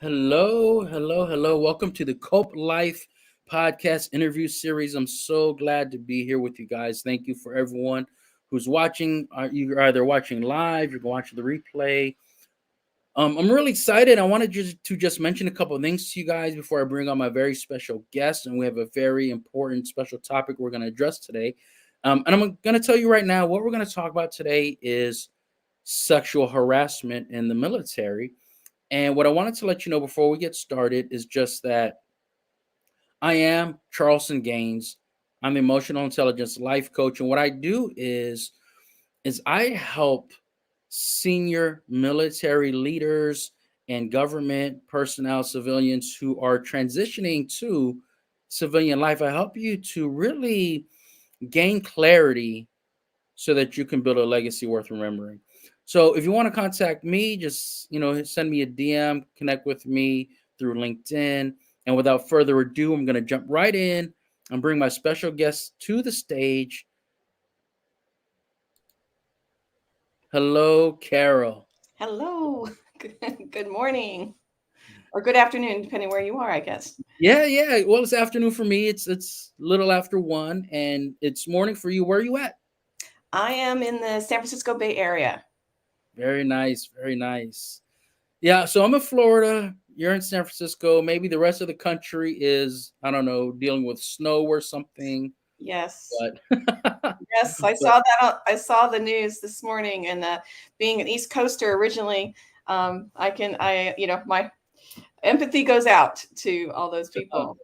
Hello, hello, hello. Welcome to the Cope Life podcast interview series. I'm so glad to be here with you guys. Thank you for everyone who's watching. You're either watching live, you're watching the replay. I'm really excited. I wanted to just mention a couple of things to you guys before I bring on my very special guest. And we have a very important special topic we're going to address today. And I'm going to tell you right now what we're going to talk about today is sexual harassment in the military. And what I wanted to let you know before we get started is just that I am Charleston Gaines. I'm an emotional intelligence life coach, and what I do is I help senior military leaders and government personnel, civilians who are transitioning to civilian life. I help you to really gain clarity so that you can build a legacy worth remembering. So if you want to contact me, just send me a DM, connect with me through LinkedIn. And without further ado, I'm going to jump right in and bring my special guest to the stage. Hello, Carol. Hello. Good morning or good afternoon, depending where you are, I guess. Yeah. Well, it's afternoon for me. It's little after 1, and it's morning for you. Where are you at? I am in the San Francisco Bay Area. Very nice, very nice. Yeah, so I'm in Florida. You're in San Francisco. Maybe the rest of the country is, I don't know, dealing with snow or something. Yes. But Yes, I but saw that. I saw the news this morning, and being an East Coaster originally, my empathy goes out to all those people.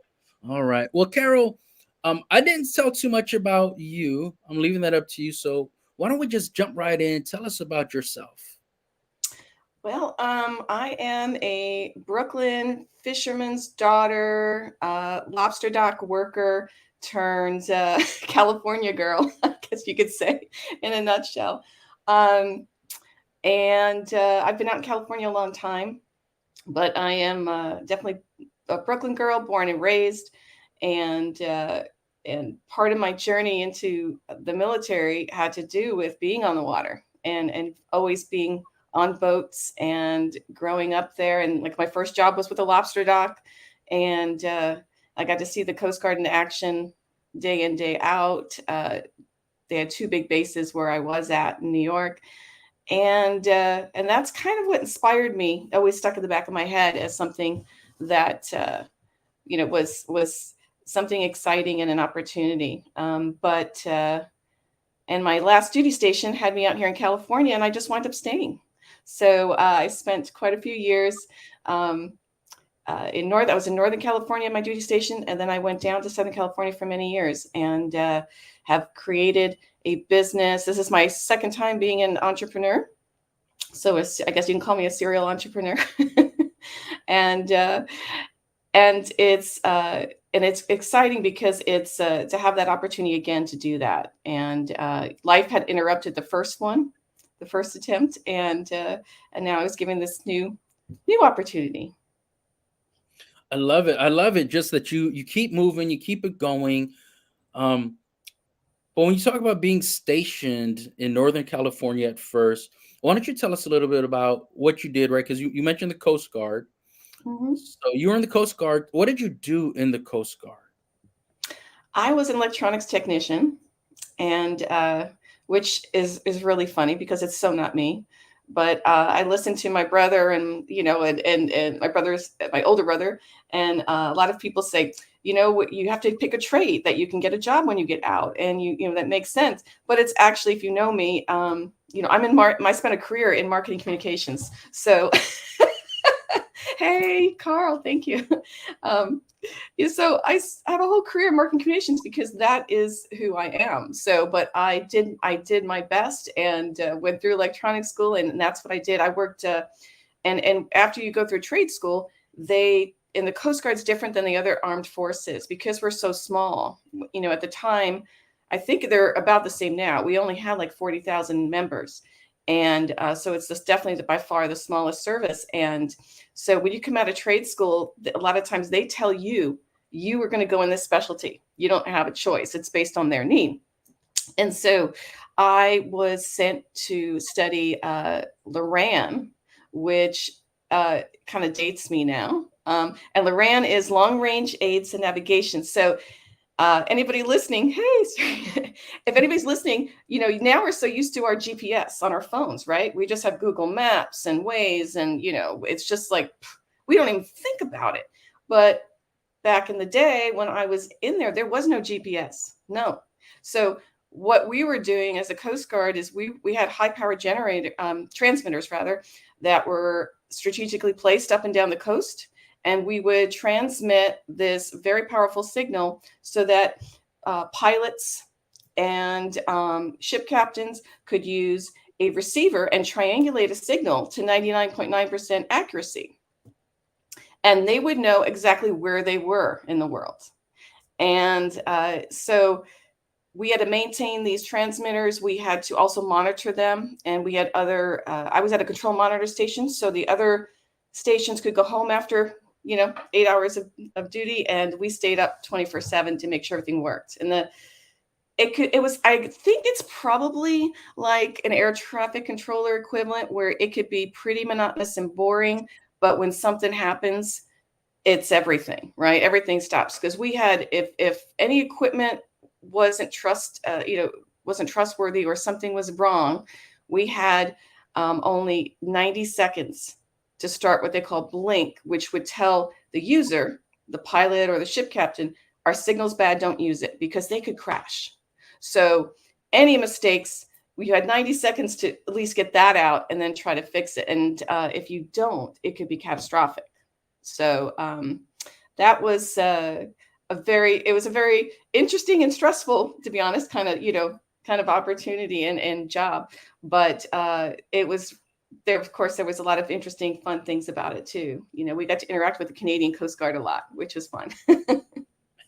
all right. Well, Carol, I didn't tell too much about you. I'm leaving that up to you. So why don't we just jump right in? Tell us about yourself. Well, I am a Brooklyn fisherman's daughter, lobster dock worker turned California girl, I guess you could say, in a nutshell. Um, and I've been out in California a long time, but I am definitely a Brooklyn girl, born and raised, and uh, and part of my journey into the military had to do with being on the water and always being on boats and growing up there. And like my first job was with a lobster dock, and I got to see the Coast Guard in action day in day out. They had two big bases where I was at in New York, and that's kind of what inspired me. Always stuck in the back of my head as something that was something exciting and an opportunity. But and my last duty station had me out here in California, and I just wound up staying. So I spent quite a few years um, in North. I was in Northern California at my duty station, and then I went down to Southern California for many years, and have created a business. This is my second time being an entrepreneur, so I guess you can call me a serial entrepreneur. and uh, and it's exciting because it's to have that opportunity again to do that. And life had interrupted the first attempt, and now I was given this new opportunity. I love it. I love it. Just that you keep moving, you keep it going. Um, but when you talk about being stationed in Northern California at first, why don't you tell us a little bit about what you did, right? Because you mentioned the Coast Guard. Mhm. So you were in the Coast Guard. What did you do in the Coast Guard? I was an electronics technician, and which is really funny because it's so not me. But I listened to my brother, and and my brother's my older brother, and a lot of people say, you have to pick a trade that you can get a job when you get out, and that makes sense. But it's actually, if you know me, I'm in I spent a career in marketing communications, so. Hey, Carl, thank you. Um, yeah, so have a whole career in marketing communications because that is who I am. So, but I did my best, and went through electronics school, and that's what I did. I worked, and after you go through trade school, they in the Coast Guard's different than the other armed forces because we're so small. At the time, I think they're about the same now. We only had like 40,000 members, and so it's just definitely by far the smallest service. And so when you come out of trade school, a lot of times they tell you are going to go in this specialty. You don't have a choice. It's based on their need. And so I was sent to study Loran, which kind of dates me now. And Loran is long range aids and navigation. So anybody listening, hey, if anybody's listening, now we're so used to our GPS on our phones, right? We just have Google Maps and Waze, and it's just like we don't even think about it. But back in the day when I was in there was no GPS, no. So what we were doing as a Coast Guard is we had high power transmitters rather, that were strategically placed up and down the coast. And we would transmit this very powerful signal so that pilots and ship captains could use a receiver and triangulate a signal to 99.9% accuracy. And they would know exactly where they were in the world. And so we had to maintain these transmitters. We had to also monitor them. And we had I was at a control monitor station. So the other stations could go home after 8 hours of duty, and we stayed up 24/7 to make sure everything worked. And I think it's probably like an air traffic controller equivalent, where it could be pretty monotonous and boring, but when something happens, it's everything, right? Everything stops. Because we had, if any equipment wasn't trustworthy, or something was wrong, we had only 90 seconds to start what they call blink, which would tell the user, the pilot or the ship captain, our signal's bad, don't use it, because they could crash. So any mistakes, we had 90 seconds to at least get that out and then try to fix it. And if you don't, it could be catastrophic. So that was it was a very interesting and stressful, to be honest, kind of opportunity and job. But it was there. Of course, there was a lot of interesting, fun things about it too. We got to interact with the Canadian Coast Guard a lot, which was fun.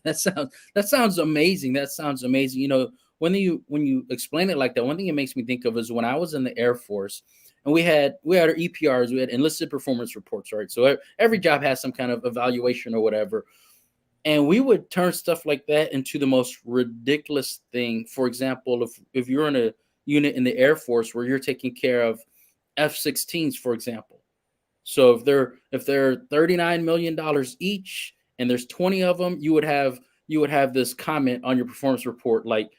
That sounds amazing. That sounds amazing. When you explain it like that, one thing it makes me think of is when I was in the Air Force, and we had our EPRs, we had enlisted performance reports, right? So every job has some kind of evaluation or whatever. And we would turn stuff like that into the most ridiculous thing. For example, if you're in a unit in the Air Force where you're taking care of F-16s, for example. So if they're $39 million each and there's 20 of them, you would have this comment on your performance report like,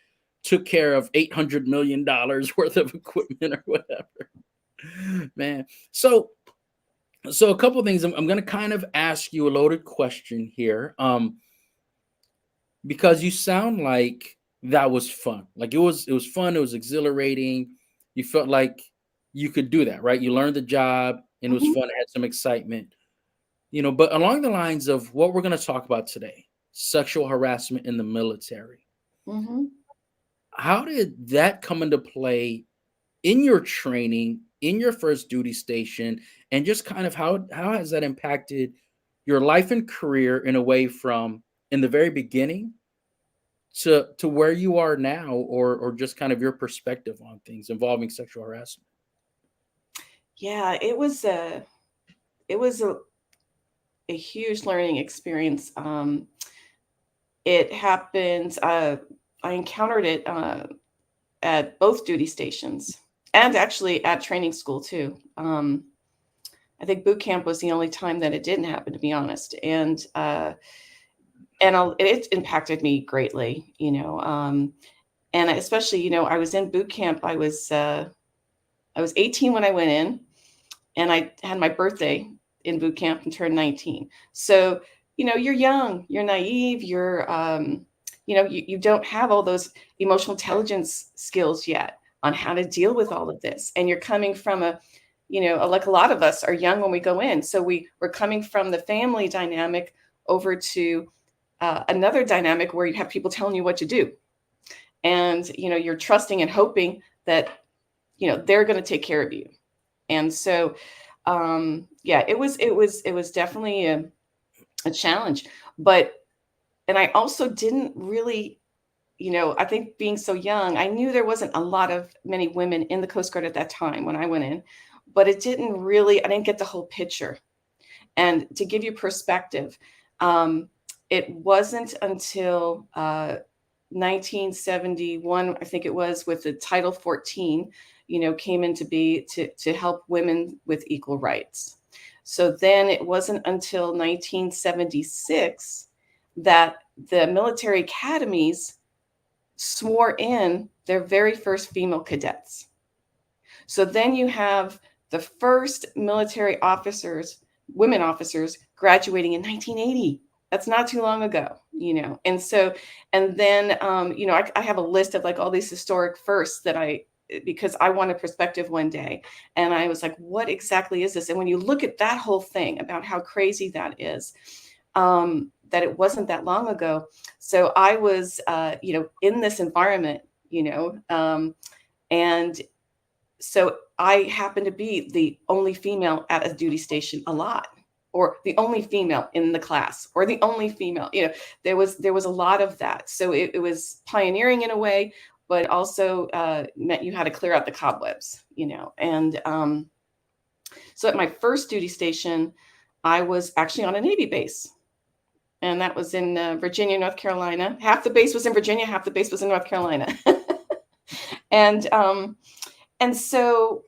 took care of $800 million worth of equipment or whatever. Man. So a couple of things. I'm going to kind of ask you a loaded question here. Because you sound like that was fun. Like it was fun. It was exhilarating. You felt like you could do that, right? You learned the job and it was fun. It had some excitement, but along the lines of what we're going to talk about today, sexual harassment in the military. Mm-hmm. How did that come into play in your training, in your first duty station, and just kind of how has that impacted your life and career in a way from in the very beginning to where you are now, or just kind of your perspective on things involving sexual harassment? Yeah, it was a huge learning experience. It happened. I encountered it at both duty stations, and actually at training school too. I think boot camp was the only time that it didn't happen, to be honest. And it impacted me greatly, and especially, I was in boot camp. I was 18 when I went in, and I had my birthday in boot camp and turned 19. So, you're young, you're naive, you don't have all those emotional intelligence skills yet on how to deal with all of this. And you're coming from like a lot of us are young when we go in. So we're coming from the family dynamic over to another dynamic where you have people telling you what to do. And, you're trusting and hoping that, they're going to take care of you. And so, it was definitely a challenge, and I also didn't really, I think being so young, I knew there wasn't many women in the Coast Guard at that time when I went in, but I didn't get the whole picture. And to give you perspective, it wasn't until 1971, I think it was, with the Title 14, came into be to help women with equal rights. So then it wasn't until 1976 that the military academies swore in their very first female cadets. So then you have the first military officers, women officers, graduating in 1980. That's not too long ago, And so, and then, I have a list of like all these historic firsts because I want a perspective one day. And I was like, what exactly is this? And when you look at that whole thing about how crazy that is, that it wasn't that long ago. So I was, in this environment, and so I happened to be the only female at a duty station a lot, or the only female in the class, or the only female. There was a lot of that. So it was pioneering in a way, but also meant you had to clear out the cobwebs. And so at my first duty station, I was actually on a Navy base. And that was in Virginia, North Carolina. Half the base was in Virginia, half the base was in North Carolina. And so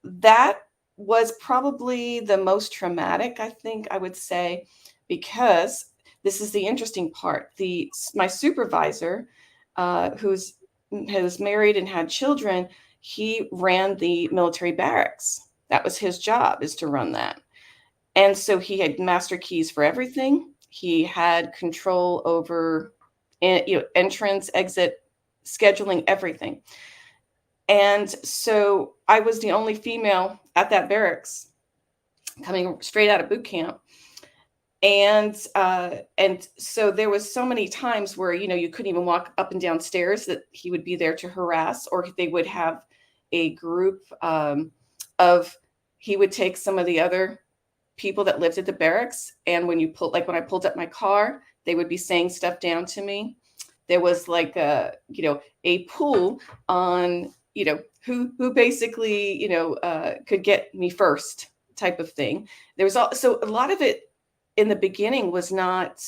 that was probably the most traumatic, I think I would say, because this is the interesting part. My supervisor, who's married and had children, he ran the military barracks. That was his job, is to run that. And so he had master keys for everything. He had control over, entrance, exit, scheduling, everything. And so I was the only female at that barracks coming straight out of boot camp. And so there was so many times where, you couldn't even walk up and down stairs, that he would be there to harass, or they would have a group he would take some of the other people that lived at the barracks. And when I pulled up my car, they would be saying stuff down to me. There was like a pool on, who basically, could get me first type of thing. There was also a lot of it in the beginning was not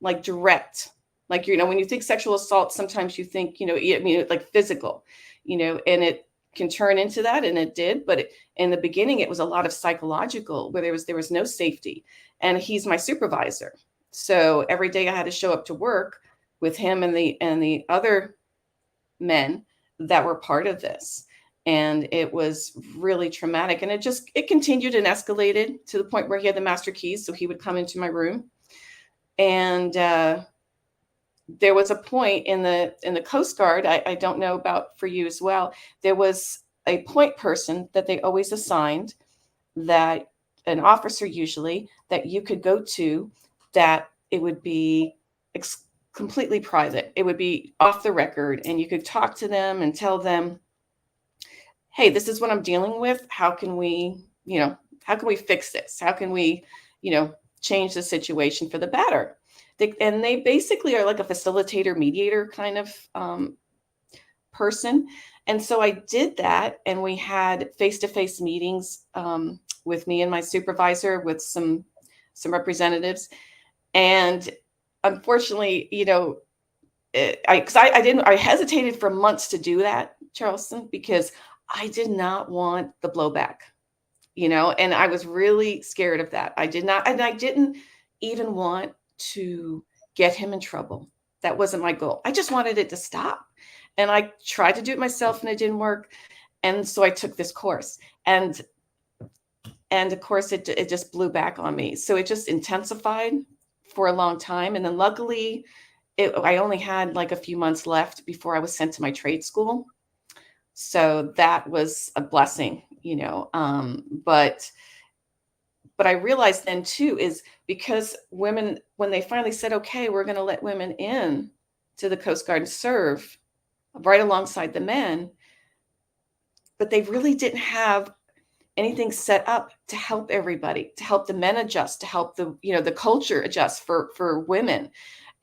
like direct. Like, when you think sexual assault, sometimes you think, like physical, and it can turn into that. And it did. But in the beginning, it was a lot of psychological, where there was no safety. And he's my supervisor. So every day I had to show up to work with him and the other men that were part of this. And it was really traumatic. And it continued and escalated to the point where he had the master keys. So he would come into my room. And there was a point in the Coast Guard, I don't know about for you as well, there was a point person that they always assigned, that an officer usually, that you could go to, that it would be completely private. It would be off the record, and you could talk to them and tell them, hey, this is what I'm dealing with. How can we fix this? How can we, change the situation for the better? They basically are like a facilitator, mediator kind of person. And so I did that, and we had face-to-face meetings with me and my supervisor, with some representatives. And unfortunately, I hesitated for months to do that, Charleston, because I did not want the blowback, and I was really scared of that. I didn't even want to get him in trouble. That wasn't my goal. I just wanted it to stop. And I tried to do it myself, and it didn't work. And so I took this course, and of course it just blew back on me. So it just intensified for a long time. And then luckily I only had like a few months left before I was sent to my trade school. So that was a blessing, but I realized then too, is because women, when they finally said, okay, we're going to let women in to the Coast Guard and serve right alongside the men, but they really didn't have anything set up to help everybody, to help the men adjust, to help the culture adjust for women.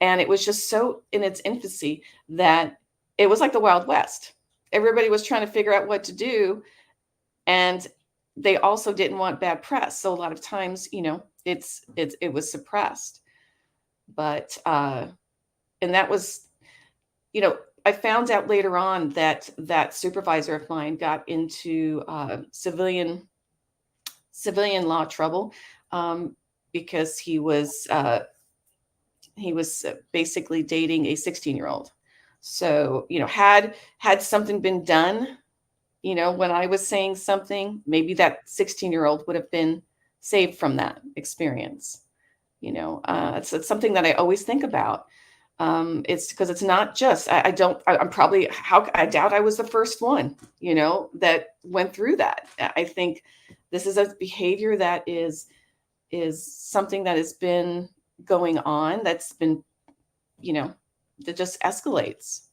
And it was just so in its infancy that it was like the Wild West. Everybody was trying to figure out what to do. And they also didn't want bad press. So a lot of times, it was suppressed. But, and that was, I found out later on that that supervisor of mine got into civilian law trouble, um, because he was basically dating a 16-year-old. So, had something been done, when I was saying something, maybe that 16-year-old would have been saved from that experience. It's something that I always think about. It's because it's not just, I don't, I'm probably, I doubt I was the first one, that went through that. I think this is a behavior that is something that has been going on, that's been, you know, that just escalates.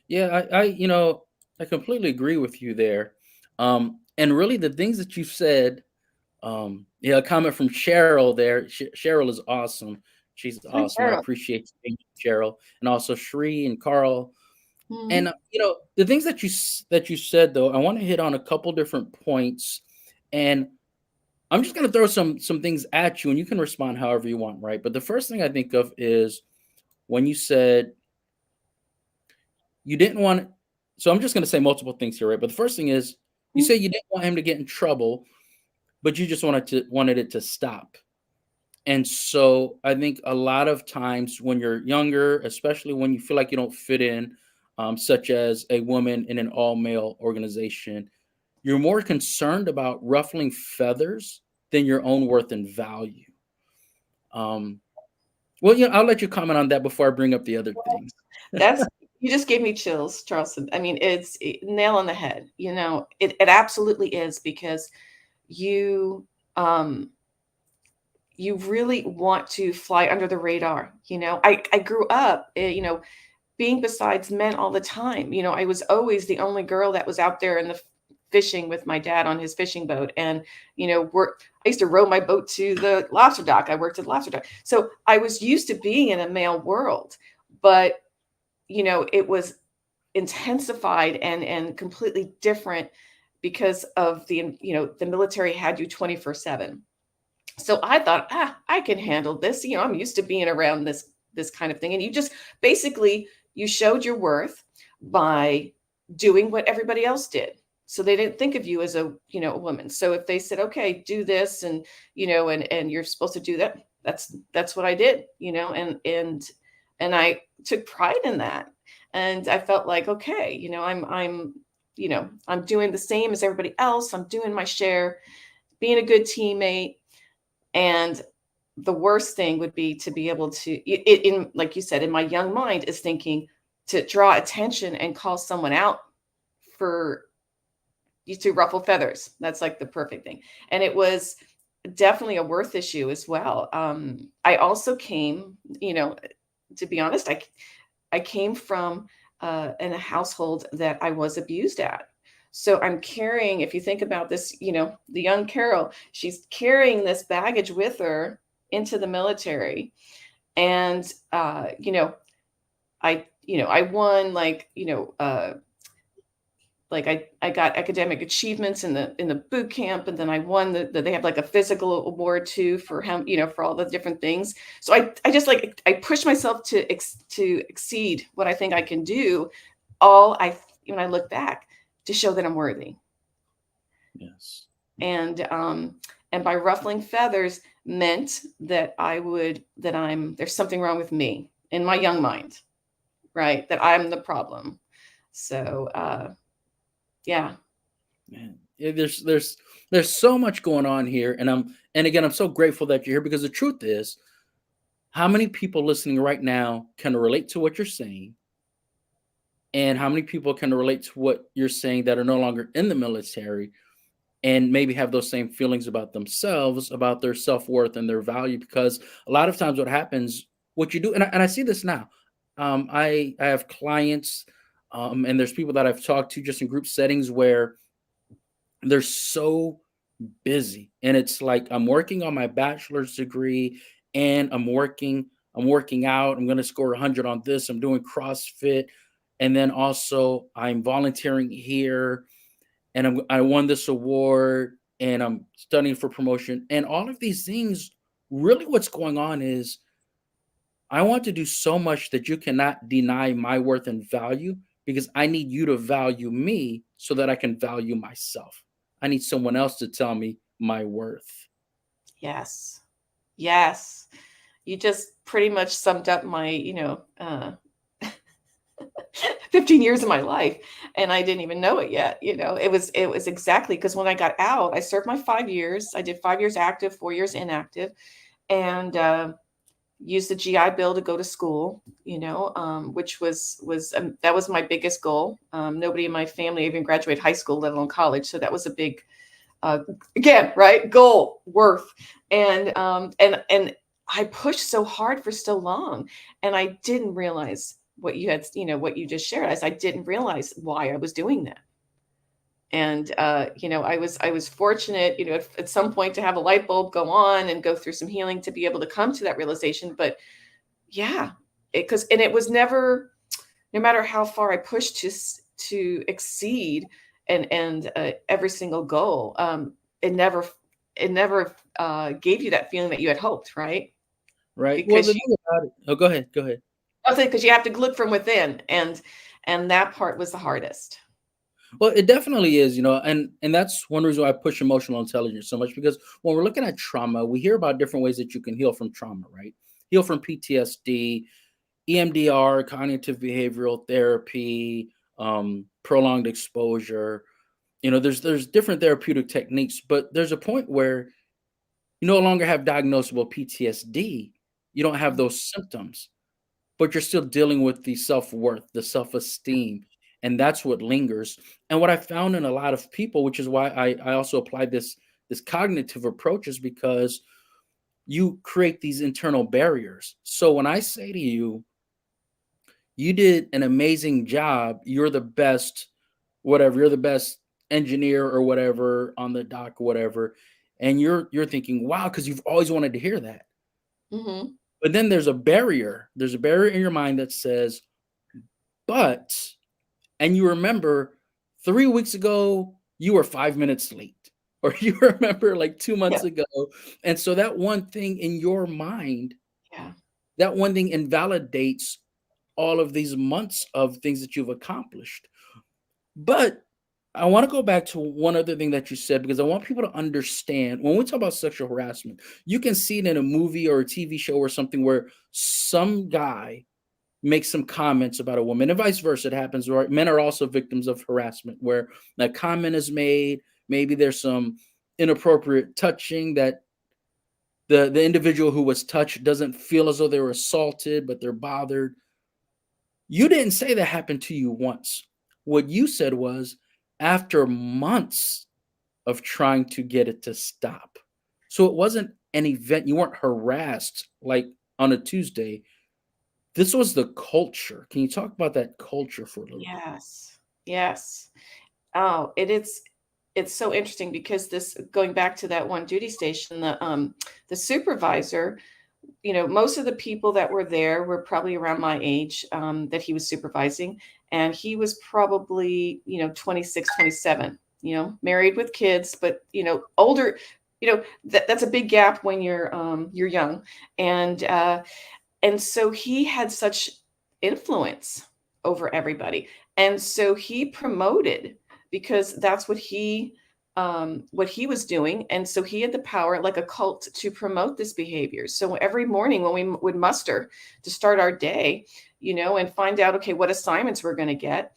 Yeah, I completely agree with you there. And really, the things that you said, yeah, a comment from Cheryl there. Cheryl is awesome. She's Hi, awesome. I Carol. appreciate you, Cheryl, and also Shree and Carl. Mhm. And the things that that you said though, I want to hit on a couple different points, and I'm just going to throw some things at you, and you can respond however you want, right? But the first thing I think of is when you said you didn't want. So I'm just going to say multiple things here, right? But the first thing is you say you didn't want him to get in trouble, but you just wanted it to stop. And so I think a lot of times when you're younger, especially when you feel like you don't fit in, such as a woman in an all male organization, you're more concerned about ruffling feathers than your own worth and value. Um, well, I'll let you comment on that before I bring up the other things. That's You just gave me chills, Charleston. I mean, nail on the head. It absolutely is, because you um you really want to fly under the radar. I grew up, being besides men all the time. I was always the only girl that was out there in the fishing with my dad on his fishing boat. And, I used to row my boat to the lobster dock. I worked at the lobster dock. So I was used to being in a male world, but, it was intensified and completely different because of the military had you 24/7. So I thought, I can handle this. I'm used to being around this kind of thing. And you just basically you showed your worth by doing what everybody else did. So they didn't think of you as a woman. So if they said, okay, do this, and and you're supposed to do that, that's what I did, and I took pride in that. And I felt like, okay, I'm doing the same as everybody else. I'm doing my share, being a good teammate. And the worst thing would be to be able to, in like you said, in my young mind, is thinking to draw attention and call someone out for you to ruffle feathers. That's like the perfect thing. And it was definitely a worth issue as well. I also came, to be honest, I came from in a household that I was abused at. So I'm carrying, if you think about this, the young Carol, she's carrying this baggage with her into the military. And, I won, like I got academic achievements in the boot camp, and then I won they have like a physical award too for him, for all the different things. So I just like I push myself to exceed what I think I can do, all I when I look back, to show that I'm worthy. Yes. And by ruffling feathers meant that there's something wrong with me in my young mind, right? That I'm the problem. So yeah. Man, there's so much going on here, and again, I'm so grateful that you're here because the truth is, how many people listening right now can relate to what you're saying, and how many people can relate to what you're saying that are no longer in the military, and maybe have those same feelings about themselves, about their self-worth and their value. Because a lot of times what happens, what you do, and I see this now. I have clients, and there's people that I've talked to just in group settings where they're so busy, and it's like I'm working on my bachelor's degree, and I'm working out, I'm going to score 100 on this, I'm doing CrossFit, and then also I'm volunteering here, and I won this award, and I'm studying for promotion, and all of these things. Really what's going on is I want to do so much that you cannot deny my worth and value, because I need you to value me so that I can value myself. I need someone else to tell me my worth. Yes. Yes. You just pretty much summed up my, 15 years of my life, and I didn't even know it yet. It was exactly because when I got out, I served my 5 years. I did 5 years active, 4 years inactive, and used the GI Bill to go to school. Which was that was my biggest goal. Nobody in my family even graduated high school, let alone college, so that was a big, uh, again, right, goal, worth, and I pushed so hard for so long, and I didn't realize what you just shared. I didn't realize why I was doing that. And I was fortunate, at some point to have a light bulb go on and go through some healing to be able to come to that realization. But yeah, because and it was never, no matter how far I pushed to exceed and every single goal, it never gave you that feeling that you had hoped, right? Right. Well, Because the thing about it, oh, go ahead. Go ahead. you have to look from within, and that part was the hardest. Well, it definitely is, and that's one reason why I push emotional intelligence so much, because when we're looking at trauma, we hear about different ways that you can heal from trauma, right? Heal from PTSD, EMDR, cognitive behavioral therapy, prolonged exposure. There's different therapeutic techniques, but there's a point where you no longer have diagnosable PTSD. You don't have those symptoms, but you're still dealing with the self-worth, the self-esteem, and that's what lingers. And what I found in a lot of people, which is why I also apply this cognitive approach, is because you create these internal barriers. So when I say to you, you did an amazing job, you're the best, whatever, you're the best engineer or whatever on the dock or whatever, and you're thinking, wow, because you've always wanted to hear that. Hmm. But then there's a barrier in your mind that says, but, and you remember 3 weeks ago, you were 5 minutes late, or you remember like 2 months Yeah. ago. And so that one thing in your mind, Yeah. that one thing invalidates all of these months of things that you've accomplished. But I want to go back to one other thing that you said, because I want people to understand when we talk about sexual harassment, you can see it in a movie or a TV show or something where some guy make some comments about a woman, and vice versa. It happens, right? Men are also victims of harassment where a comment is made, maybe there's some inappropriate touching that the individual who was touched doesn't feel as though they were assaulted, but they're bothered. You didn't say that happened to you once. What you said was, after months of trying to get it to stop. So it wasn't an event, you weren't harassed like on a Tuesday. This was the culture. Can you talk about that culture for a little bit? Yes. Yes. Oh, it's so interesting because this, going back to that one duty station, the supervisor, most of the people that were there were probably around my age, that he was supervising, and he was probably, 26, 27, married with kids, but older. That's a big gap when you're young, and so he had such influence over everybody. And so he promoted, because that's what he was doing. And so he had the power, like a cult, to promote this behavior. So every morning when we would muster to start our day, and find out, okay, what assignments we're going to get,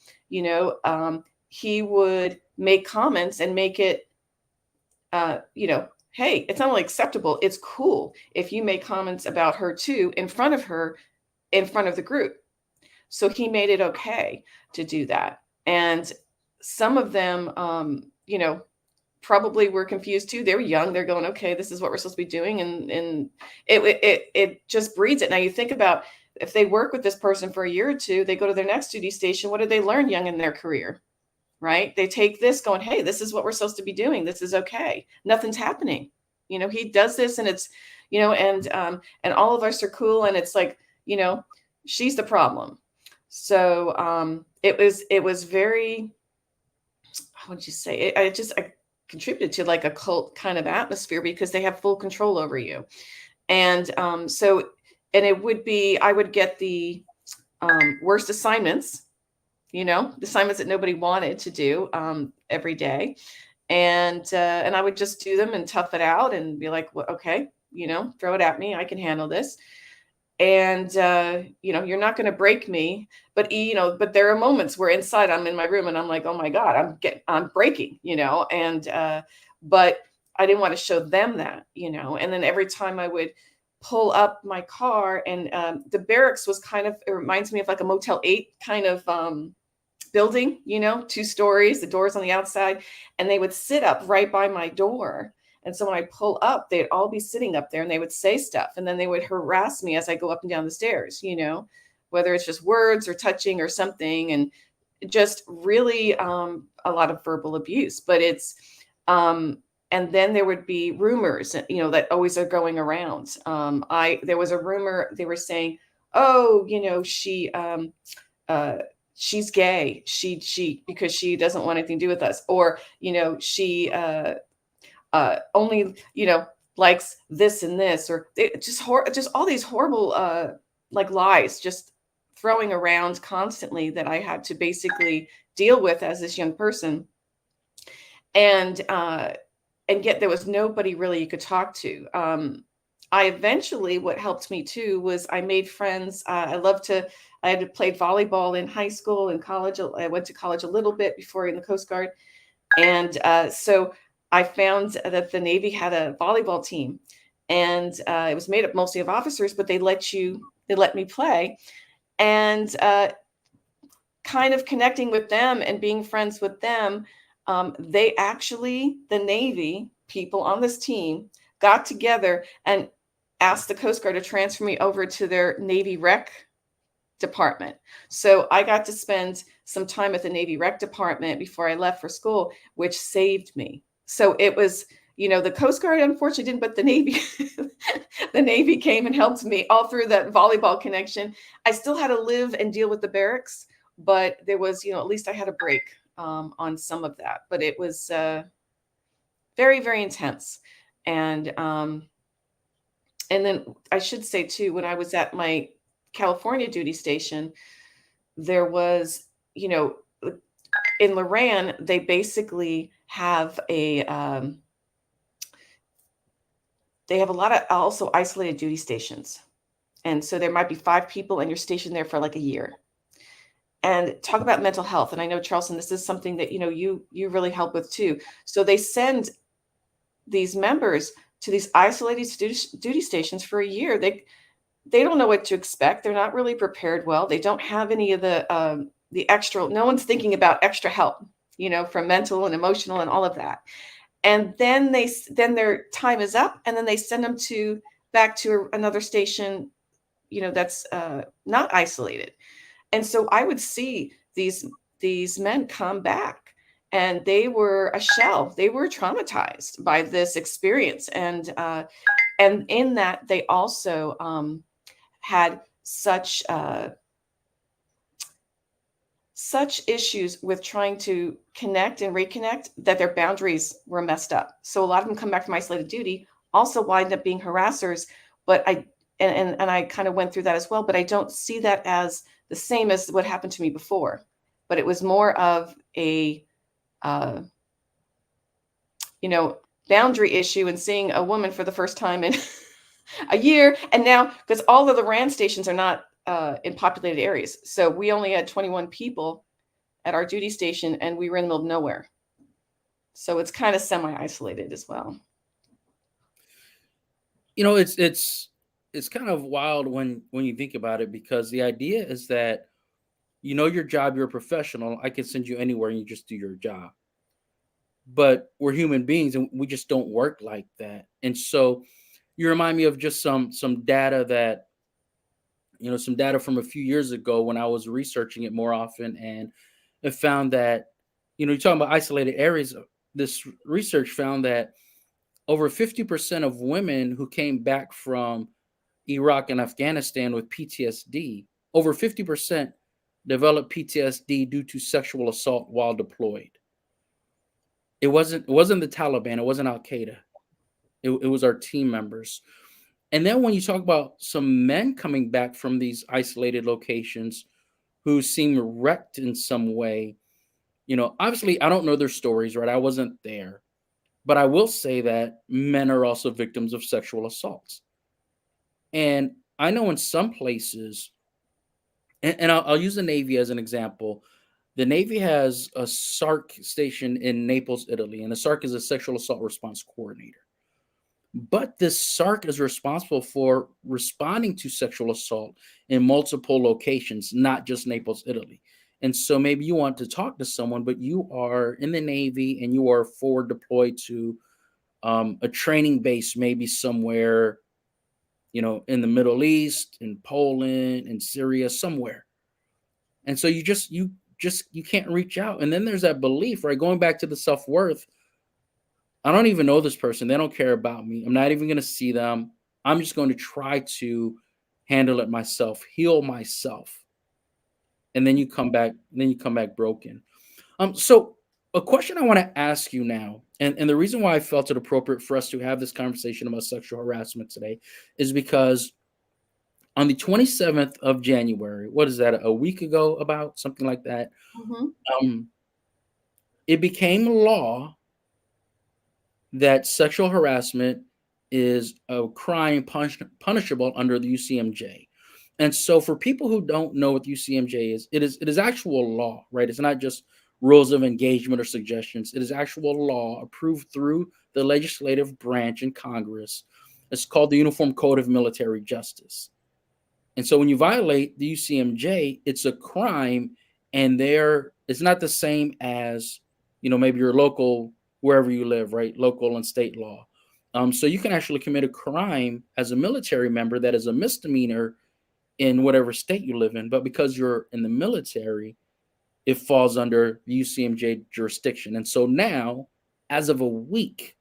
he would make comments and make it, hey, it's not only acceptable, it's cool if you make comments about her too in front of her, in front of the group. So he made it okay to do that. And some of them, probably were confused too. They were young. They're going, okay, this is what we're supposed to be doing. And it just breeds it. Now you think about, if they work with this person for a year or two, they go to their next duty station. What did they learn young in their career? Right? They take this going, hey, this is what we're supposed to be doing. This is okay. Nothing's happening. He does this, and it's, and all of us are cool. And it's like, she's the problem. So it was very, how would you say it? I contributed to like a cult kind of atmosphere, because they have full control over you. And so and it would be, I would get the worst assignments, the assignments that nobody wanted to do every day. And I would just do them and tough it out and be like, well, okay, throw it at me. I can handle this. And you're not going to break me. But there are moments where inside I'm in my room and I'm like, oh my God, I'm breaking, and but I didn't want to show them that, and then every time I would pull up my car, and the barracks was it reminds me of like a Motel 8 kind of building, 2 stories, the doors on the outside, and they would sit up right by my door. And so when I pull up, they'd all be sitting up there and they would say stuff. And then they would harass me as I go up and down the stairs, whether it's just words or touching or something. And just really a lot of verbal abuse. But and then there would be rumors, that always are going around. There was a rumor, they were saying, oh, she's gay. She because she doesn't want anything to do with us, or she only likes this and this, or just all these horrible like lies just throwing around constantly that I had to basically deal with as this young person. And yet there was nobody really you could talk to. I eventually, what helped me too was I made friends. I had played volleyball in high school and college. I went to college a little bit before in the Coast Guard. And so I found that the Navy had a volleyball team, and it was made up mostly of officers, but they let me play. And kind of connecting with them and being friends with them, the Navy people on this team got together and asked the Coast Guard to transfer me over to their Navy rec department. So I got to spend some time at the Navy rec department before I left for school, which saved me. So it was, the Coast Guard unfortunately didn't, but the Navy, the Navy came and helped me all through that volleyball connection. I still had to live and deal with the barracks, but there was, at least I had a break on some of that. But it was very, very intense. And then I should say too, when I was at my California duty station, there was, in Loran, they basically have they have a lot of also isolated duty stations. And so there might be 5 people and you're stationed there for like a year. And talk about mental health. And I know, Charleston, this is something that, you really help with too. So they send these members to these isolated duty stations for a year. They don't know what to expect. They're not really prepared well. They don't have any of the extra, no one's thinking about extra help, from mental and emotional and all of that. And then their time is up, and then they send them back to another station, that's not isolated. And so I would see these men come back, and they were a shell. They were traumatized by this experience. And in that, they also had such issues with trying to connect and reconnect that their boundaries were messed up. So a lot of them come back from isolated duty, also wind up being harassers. But I kind of went through that as well, but I don't see that as the same as what happened to me before. But it was more of a boundary issue, and seeing a woman for the first time in a year. And now, because all of the RAN stations are not in populated areas, so we only had 21 people at our duty station, and we were in the middle of nowhere. So it's kind of semi-isolated as well. It's kind of wild when you think about it, because the idea is that your job, you're a professional. I can send you anywhere and you just do your job. But we're human beings and we just don't work like that. And so you remind me of just some data some data from a few years ago when I was researching it more often, and it found that, you're talking about isolated areas. This research found that over 50% of women who came back from Iraq and Afghanistan with PTSD, over 50% developed PTSD due to sexual assault while deployed. It wasn't the Taliban. It wasn't Al Qaeda. It was our team members. And then when you talk about some men coming back from these isolated locations who seem wrecked in some way, obviously I don't know their stories, right? I wasn't there. But I will say that men are also victims of sexual assaults. And I know in some places, and I'll use the Navy as an example. The Navy has a SARC station in Naples, Italy, and the SARC is a sexual assault response coordinator. But this SARC is responsible for responding to sexual assault in multiple locations, not just Naples, Italy. And so maybe you want to talk to someone, but you are in the Navy and you are forward deployed to a training base, maybe somewhere, in the Middle East, in Poland, in Syria, somewhere. And so you can't reach out. And then there's that belief, right? Going back to the self worth. I don't even know this person. They don't care about me. I'm not even going to see them. I'm just going to try to handle it myself, heal myself. And then you come back broken. So a question I want to ask you now, and the reason why I felt it appropriate for us to have this conversation about sexual harassment today is because on the 27th of January, what is that, a week ago, about something like that, Mhm. um, it became law that sexual harassment is a crime punishable under the UCMJ. And so for people who don't know what UCMJ is, it is actual law, right? It's not just rules of engagement or suggestions. It is actual law approved through the legislative branch in Congress. It's called the Uniform Code of Military Justice. And so when you violate the UCMJ, it's a crime, and there it's not the same as, maybe your local, wherever you live, right? Local and state law. So you can actually commit a crime as a military member that is a misdemeanor in whatever state you live in. But because you're in the military, it falls under the UCMJ jurisdiction. And so now, as of a week,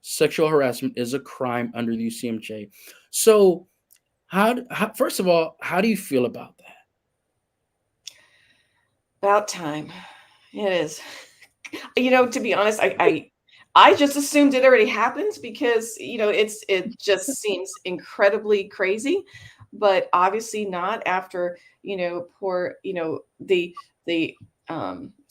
sexual harassment is a crime under the UCMJ. So first of all, how do you feel about that? About time. It is. To be honest, I just assumed it already happened because, it just seems incredibly crazy, but obviously not after, poor, the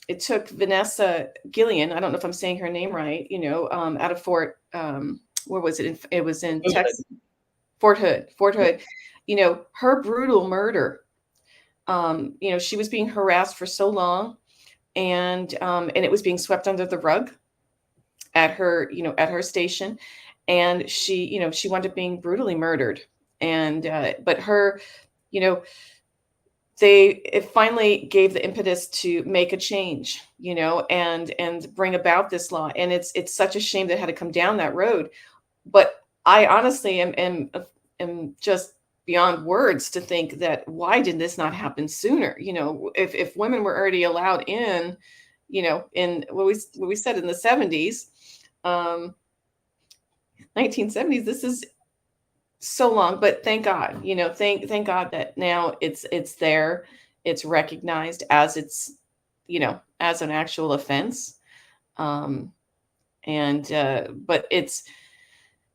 it took Vanessa Gillian, I don't know if I'm saying her name right, out of where was it? It was in Texas, Fort Hood, her brutal murder. She was being harassed for so long, and it was being swept under the rug at her station, and she wound up being brutally murdered. And but her, you know it finally gave the impetus to make a change, and bring about this law. And it's such a shame that it had to come down that road. But I honestly am just beyond words to think that why did this not happen sooner? If women were already allowed in, in what we said in the 70s, 1970s, this is so long. But thank God, thank God that now it's there, it's recognized as as an actual offense. Um, and But it's,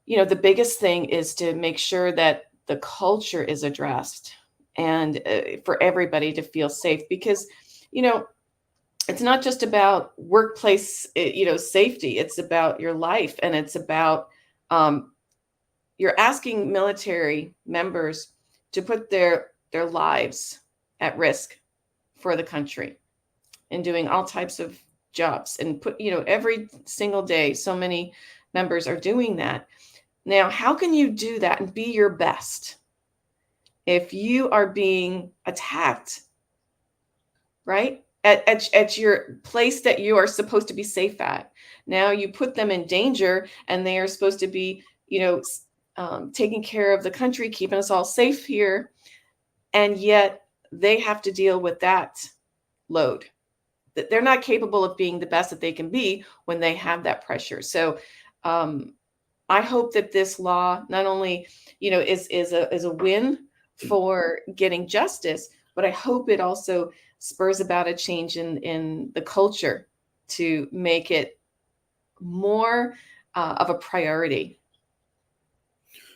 the biggest thing is to make sure that the culture is addressed, and for everybody to feel safe, because you know it's not just about workplace safety. It's about your life, and it's about um, you're asking military members to put their lives at risk for the country, and doing all types of jobs, and put every single day so many members are doing that. Now, how can you do that and be your best if you are being attacked, right? At your place that you are supposed to be safe at. Now you put them in danger, and they are supposed to be, taking care of the country, keeping us all safe here. And yet they have to deal with that load. That they're not capable of being the best that they can be when they have that pressure. So, I hope that this law not only, is a win for getting justice, but I hope it also spurs about a change in the culture to make it more of a priority.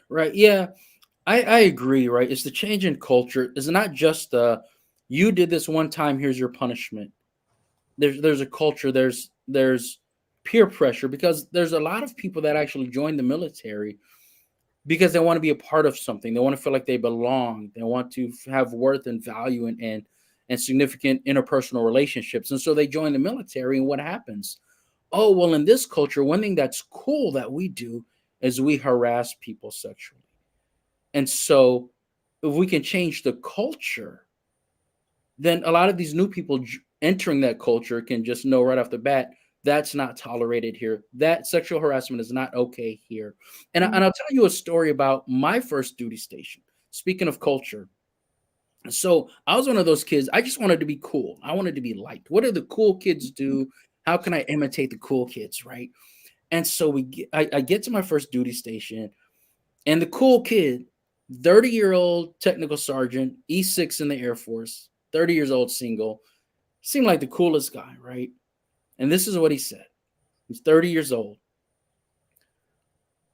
Right. Yeah. I agree, right? It's the change in culture. It's not just you did this one time, here's your punishment. There's a culture, there's peer pressure because there's a lot of people that actually join the military because they want to be a part of something. They want to feel like they belong. They want to have worth and value and significant interpersonal relationships. And so they join the military and what happens? Oh, well, in this culture, one thing that's cool that we do is we harass people sexually. And so if we can change the culture, then a lot of these new people entering that culture can just know right off the bat that's not tolerated here. That sexual harassment is not okay here. And I'll tell you a story about my first duty station. Speaking of culture, so I was one of those kids. I just wanted to be cool. I wanted to be liked. What do the cool kids do? How can I imitate the cool kids, right? And so I get to my first duty station, and the cool kid, 30-year-old technical sergeant, E6 in the Air Force, 30 years old, single, seemed like the coolest guy, right? And this is what he said. He's 30 years old.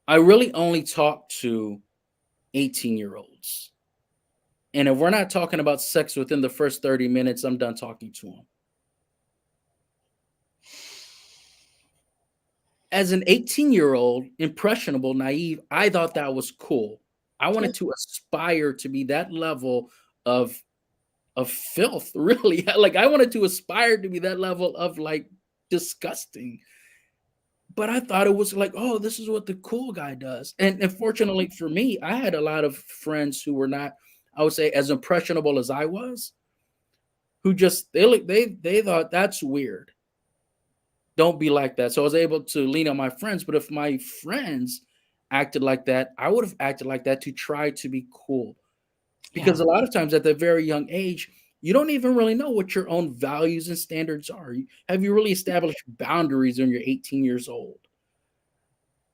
I really only talk to 18-year-olds. And if we're not talking about sex within the first 30 minutes, I'm done talking to him. As an 18-year-old, impressionable, naive, I thought that was cool. I wanted to aspire to be that level of filth, really. Like I wanted to aspire to be that level of like disgusting. But I thought it was like, oh, this is what the cool guy does. And fortunately for me, I had a lot of friends who were not, I would say, as impressionable as I was, who just they thought that's weird. Don't be like that. So I was able to lean on my friends. But if my friends acted like that, I would have acted like that to try to be cool. Yeah. Because a lot of times at that very young age, you don't even really know what your own values and standards are. Have you really established boundaries when you're 18 years old?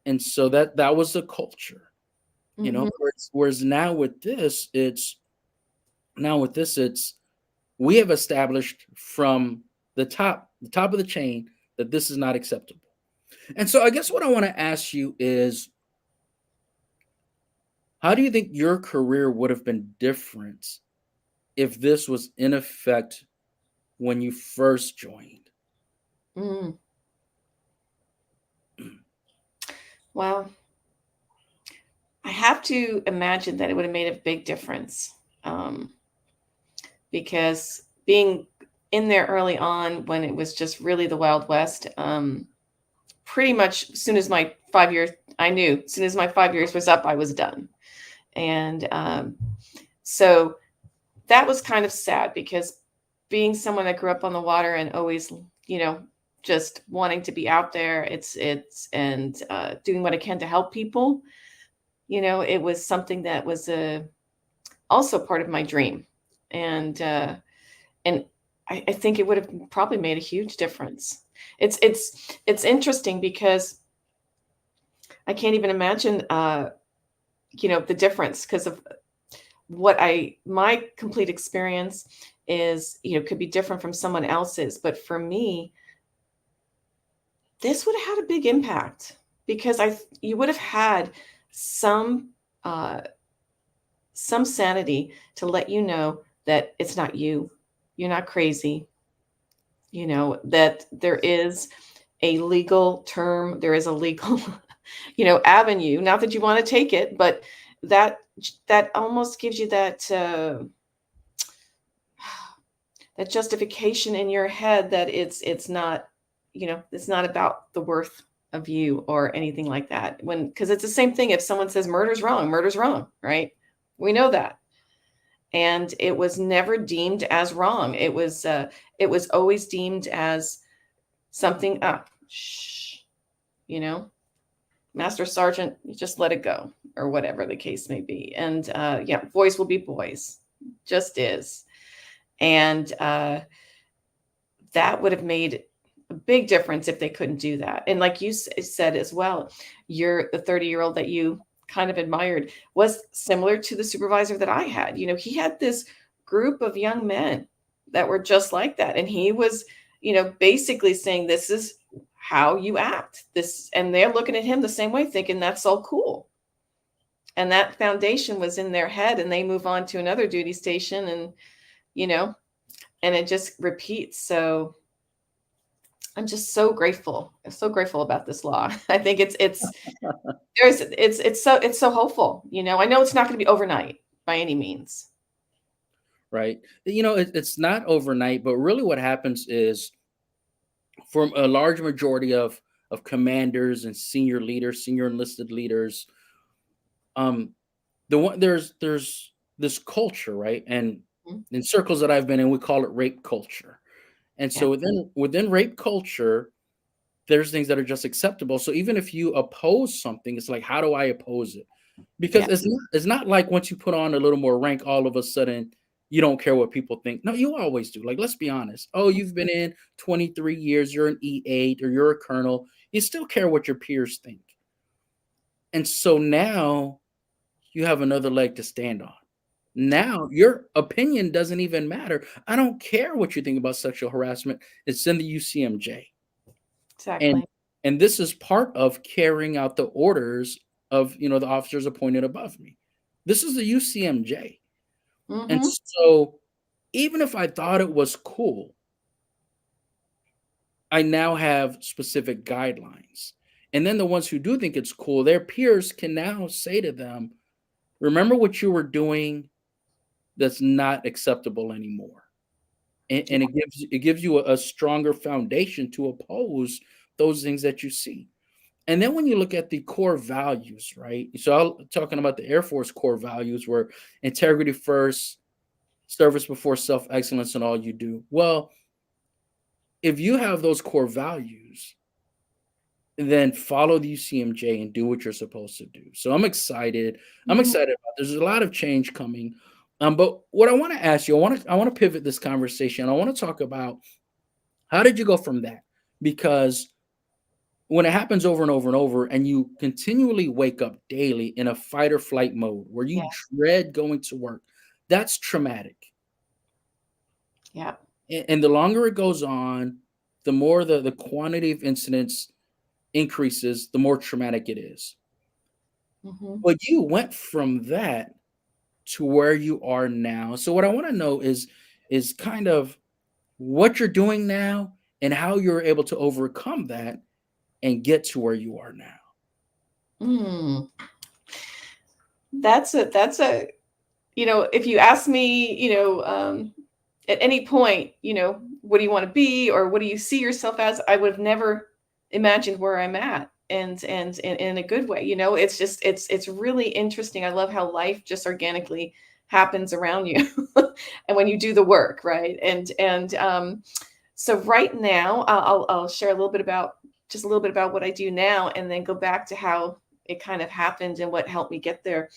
And so that was the culture, you know. Mhm. Whereas now with this, it's we have established from the top of the chain that this is not acceptable. And so I guess what I want to ask you is, how do you think your career would have been different if this was in effect when you first joined? Mm. Well, I have to imagine that it would have made a big difference, um, because being in there early on when it was just really the Wild West, pretty much as soon as my 5 years, I knew as soon as my 5 years was up, I was done. And so that was kind of sad because being someone that grew up on the water and always, you know, just wanting to be out there, it's and doing what I can to help people. It was something that was also part of my dream, and and I think it would have probably made a huge difference. It's interesting because I can't even imagine, the difference because of my complete experience is, could be different from someone else's. But for me, this would have had a big impact because you would have had some, uh, some sanity to let you know that it's not you. You're not crazy. That there is a legal term, there is a legal, avenue. Not that you want to take it, but that that almost gives you that justification in your head that it's not, it's not about the worth of you or anything like that. Because it's the same thing if someone says murder's wrong, right? We know that. And it was never deemed as wrong. It was always deemed as something up. Shh, you know, Master Sergeant, you just let it go, or whatever the case may be. And yeah, boys will be boys, just is. And that would have made a big difference if they couldn't do that. And like you said as well, the 30-year-old that you kind of admired was similar to the supervisor that I had. He had this group of young men that were just like that. And he was, basically saying, this is how you act. And they're looking at him the same way, thinking that's so cool. And that foundation was in their head, and they move on to another duty station, and you know, and it just repeats. So I'm just so grateful. I'm so grateful about this law. I think it's so hopeful. I know it's not going to be overnight by any means. Right. It's not overnight, but really what happens is, for a large majority of commanders and senior leaders, senior enlisted leaders, um, there's this culture, right? And Mhm. in circles that I've been in, we call it rape culture. And Yeah. so within rape culture, there's things that are just acceptable. So even if you oppose something, it's like, how do I oppose it? Because Yeah. it's not like once you put on a little more rank, all of a sudden you don't care what people think. No, you always do. Like, let's be honest. Oh, you've been in 23 years, you're an E8 or you're a colonel. You still care what your peers think. And so now you have another leg to stand on. Now your opinion doesn't even matter. I don't care what you think about sexual harassment. It's in the UCMJ. And Exactly. and this is part of carrying out the orders of the officers appointed above me. This is the UCMJ. And Mm-hmm. so even if I thought it was cool, I now have specific guidelines. And then the ones who do think it's cool, their peers can now say to them, remember what you were doing that's not acceptable anymore. And it gives you a stronger foundation to oppose those things that you see. And then when you look at the core values, right? So I'm talking about the Air Force core values, where integrity first, service before self, excellence in all you do. Well, if you have those core values, then follow the UCMJ and do what you're supposed to do. So I'm excited. I'm Mm-hmm. excited about. There's a lot of change coming. But what I want to ask you, I want to pivot this conversation. I want to talk about, how did you go from that? Because when it happens over and over and over, and you continually wake up daily in a fight or flight mode where you Yeah. dread going to work, that's traumatic. Yeah. And the longer it goes on, the more the quantity of incidents increases, the more traumatic it is. Mm-hmm. But you went from that to where you are now. So what I want to know is kind of what you're doing now and how you're able to overcome that and get to where you are now. Mm. That's a if you ask me, at any point, what do you want to be, or what do you see yourself as, I would have never imagined where I'm at. And in a good way. It's just it's really interesting. I love how life just organically happens around you. And when you do the work, right? And so right now, I'll share a little bit about what I do now, and then go back to how it kind of happened and what helped me get there.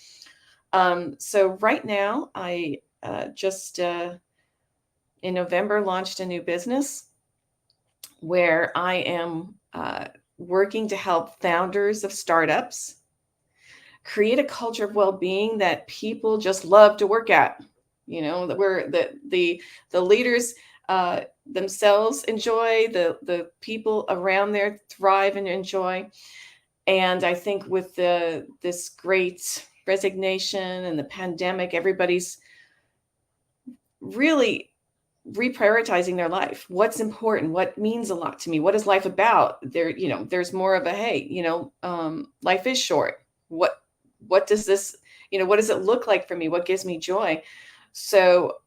So right now, I just in November launched a new business where I am working to help founders of startups create a culture of well-being that people just love to work at. That where the leaders themselves enjoy, the people around there thrive and enjoy. And I think with this great resignation and the pandemic, everybody's really reprioritizing their life. What's important? What means a lot to me? What is life about? There's more of a, hey, life is short. What does this, what does it look like for me? What gives me joy? So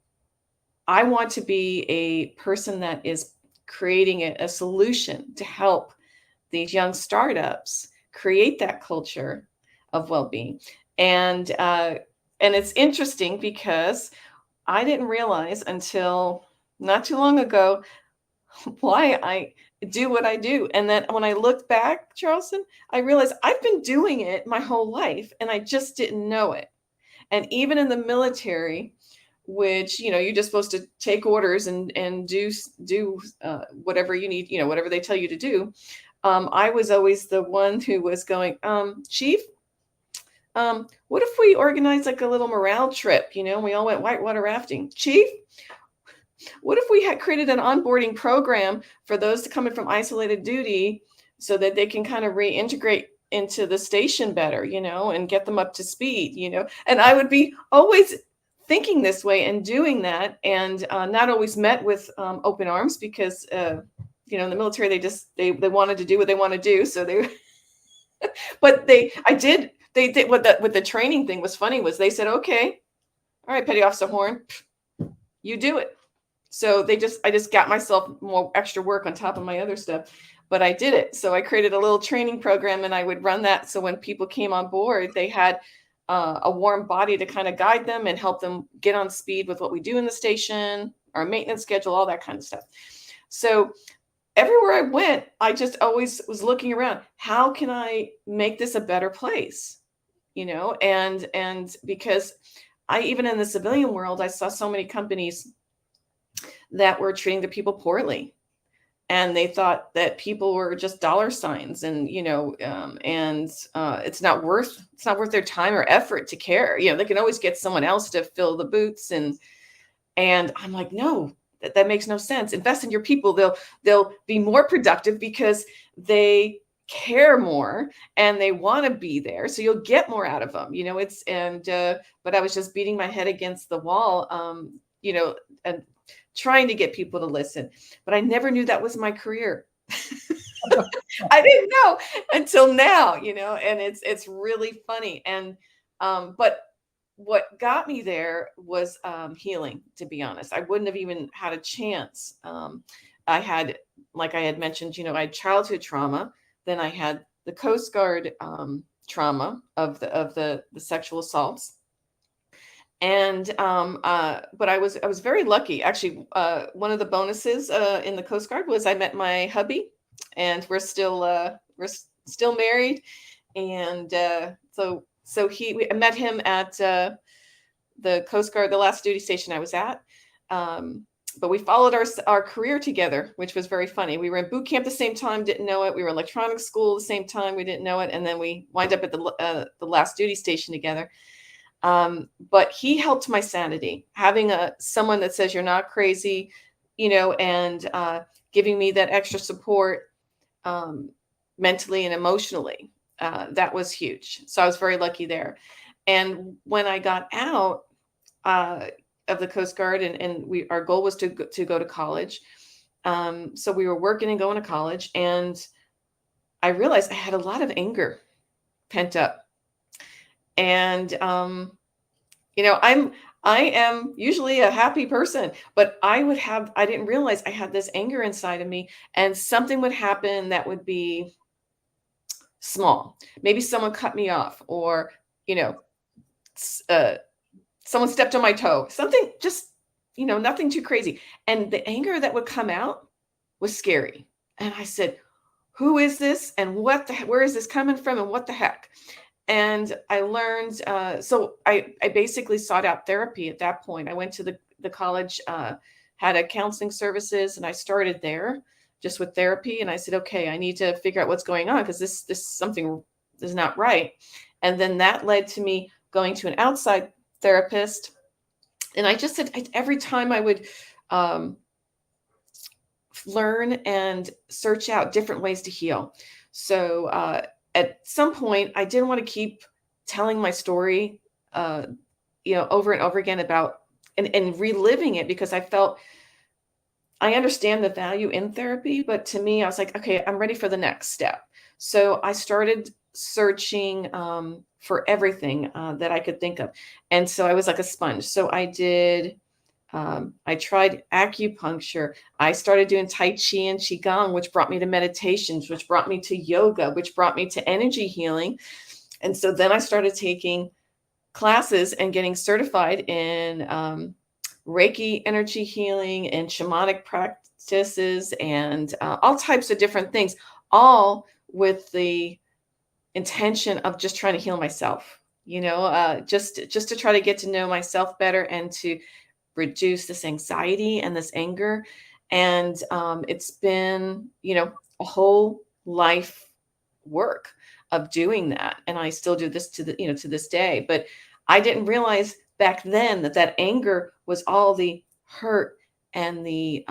I want to be a person that is creating a solution to help these young startups create that culture of well-being. And it's interesting because I didn't realize until not too long ago why I do what I do. And then when I looked back, Charleston, I realized I've been doing it my whole life and I just didn't know it. And even in the military, which you're just supposed to take orders and do whatever you need, whatever they tell you to do. I was always the one who was going, Chief, what if we organized like a little morale trip? We all went whitewater rafting. Chief, what if we had created an onboarding program for those to come in from isolated duty so that they can kind of reintegrate into the station better, and get them up to speed, and I would be always thinking this way and doing that, and not always met with open arms, because in the military they wanted to do what they want to do, so they but they did what the training thing was funny was they said, okay, all right, Petty Officer Horn, you do it. So I just got myself more extra work on top of my other stuff, but I did it. So I created a little training program, and I would run that. So when people came on board, they had a warm body to kind of guide them and help them get on speed with what we do in the station, our maintenance schedule, all that kind of stuff. So everywhere I went, I just always was looking around. How can I make this a better place? And because even in the civilian world, I saw so many companies that were treating the people poorly, and they thought that people were just dollar signs, and it's not worth their time or effort to care. They can always get someone else to fill the boots, and I'm like, no, that makes no sense. Invest in your people. They'll be more productive because they care more and they want to be there, so you'll get more out of them. But I was just beating my head against the wall, and trying to get people to listen, but I never knew that was my career. I didn't know until now, and it's really funny. And but what got me there was healing, to be honest. I wouldn't have even had a chance. I had, like I had mentioned, I had childhood trauma. Then I had the Coast Guard trauma of the sexual assaults. And but I was very lucky. Actually, one of the bonuses in the Coast Guard was I met my hubby, and we're still married. And I met him at the Coast Guard, the last duty station I was at. But we followed our career together, which was very funny. We were in boot camp the same time, didn't know it. We were in electronics school the same time, we didn't know it. And then we wind up at the last duty station together. But he helped my sanity, having someone that says you're not crazy, and giving me that extra support mentally and emotionally. That was huge. So I was very lucky there. And when I got out of the Coast Guard, and our goal was to go to college. So we were working and going to college, and I realized I had a lot of anger pent up. And I am usually a happy person, but I didn't realize I had this anger inside of me, and something would happen that would be small. Maybe someone cut me off, or someone stepped on my toe, something just, nothing too crazy. And the anger that would come out was scary. And I said, who is this? And where is this coming from? And what the heck? And I learned, so I basically sought out therapy at that point. I went to the college, had a counseling services, and I started there just with therapy. And I said, okay, I need to figure out what's going on, because this something is not right. And then that led to me going to an outside therapist. And I just said, every time I would learn and search out different ways to heal. So at some point, I didn't want to keep telling my story, over and over again about and reliving it, because I felt I understand the value in therapy, but to me, I was like, okay, I'm ready for the next step. So I started searching for everything that I could think of. And so I was like a sponge. So I tried acupuncture. I started doing Tai Chi and Qigong, which brought me to meditations, which brought me to yoga, which brought me to energy healing. And so then I started taking classes and getting certified in Reiki energy healing and shamanic practices, and all types of different things, all with the intention of just trying to heal myself, just to try to get to know myself better and to reduce this anxiety and this anger. And it's been, a whole life work of doing that. And I still do this to this day. But I didn't realize back then that anger was all the hurt and the